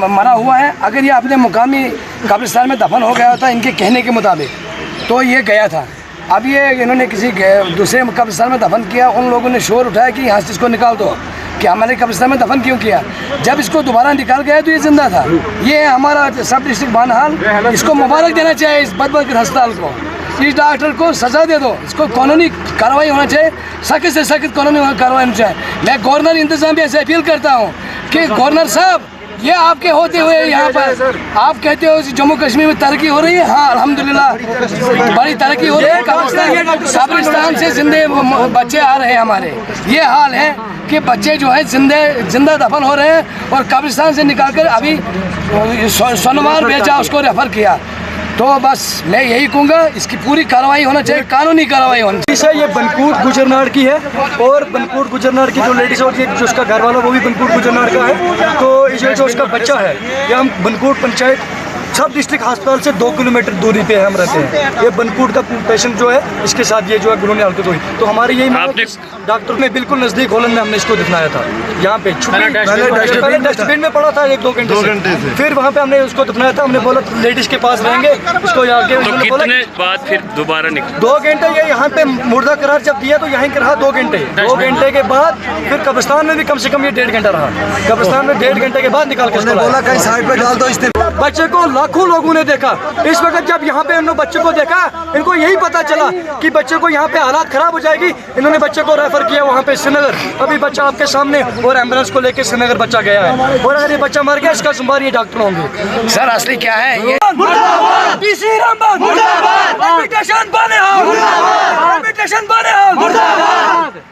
मरा हुआ है। अगर ये अपने मुकामी कब्रिस्तान में दफन हो गया था इनके कहने के मुताबिक, तो ये गया था। अब ये इन्होंने किसी दूसरे कब्रिस्तान में दफन किया, उन लोगों ने शोर उठाया कि यहाँ से इसको निकाल दो, कि हमारे कब्रिस्तान में दफन क्यों किया। जब इसको दोबारा निकाल गया तो ये जिंदा था। ये हमारा सब डिस्ट्रिक्ट बानहाल, इसको मुबारक देना चाहिए इस बदबख्त अस्पताल को। इस डॉक्टर को सजा दे दो, इसको कानूनी कार्रवाई होना चाहिए, सख्त से सख्त कानूनी कार्रवाई होनी चाहिए। मैं गवर्नर इंतजामिया से अपील करता हूँ कि गवर्नर साहब, ये आपके होते हुए यहाँ पर आप कहते हो जम्मू कश्मीर में तरक्की हो रही है। हाँ, अल्हम्दुलिल्लाह बड़ी तरक्की हो रही है। कब्रिस्तान से जिंदे बच्चे आ रहे हैं हमारे। ये हाल है कि बच्चे जो है जिंदा दफन हो रहे हैं और कब्रिस्तान से निकाल कर अभी सोनवार भेजा, उसको रेफर किया। तो बस मैं यही कहूँगा, इसकी पूरी कार्रवाई होना चाहिए, कानूनी कार्रवाई होनी चाहिए। ये बनकूट गुजरनार की है और बनकूट गुजरनार की जो लेडीज होती है, जो उसका घर वाला वो भी बनकूट गुजरनार का है। तो ये जो उसका बच्चा है, ये हम बनकूट पंचायत सब डिस्ट्रिक्ट अस्पताल से 2 किलोमीटर दूरी पे हम रहते हैं। ये बनकूट का पेशेंट जो है, इसके साथ ये जो है घिनौनी हालत हुई। तो हमारी यही डॉक्टर ने बिल्कुल नज़दीक हॉलन में हमने इसको दिखाया था। यहाँ पे पहले डस्टबिन में पड़ा था 1-2 घंटे से। फिर वहाँ पे हमने उसको दिखाया था। हमने बोला लेडीज के पास रहेंगे, इसको यहाँ के बाद फिर दोबारा निकल 2 घंटे ये यहाँ पे मुर्दा करार जब दिया तो यहीं रहा 2 घंटे। 2 घंटे के बाद फिर कब्रिस्तान में भी कम से कम ये 1.5 घंटा रहा। कब्रिस्तान में 1.5 घंटे के बाद निकाल के बोला कहीं साइड पे डाल दो। इसने बच्चे को लाखों लोगों ने देखा। इस वक्त जब यहाँ पे इन्होंने बच्चे को देखा, इनको यही पता चला कि बच्चे को यहाँ पे हालात खराब हो जाएगी। इन्होंने बच्चे को रेफर किया वहाँ पे श्रीनगर। अभी बच्चा आपके सामने और एम्बुलेंस को लेके श्रीनगर बच्चा गया है। और अगर ये बच्चा मर गया, इसका जिम्मेदार ये डॉक्टर होंगे। सर असली क्या है ये? मुर्दाबाद।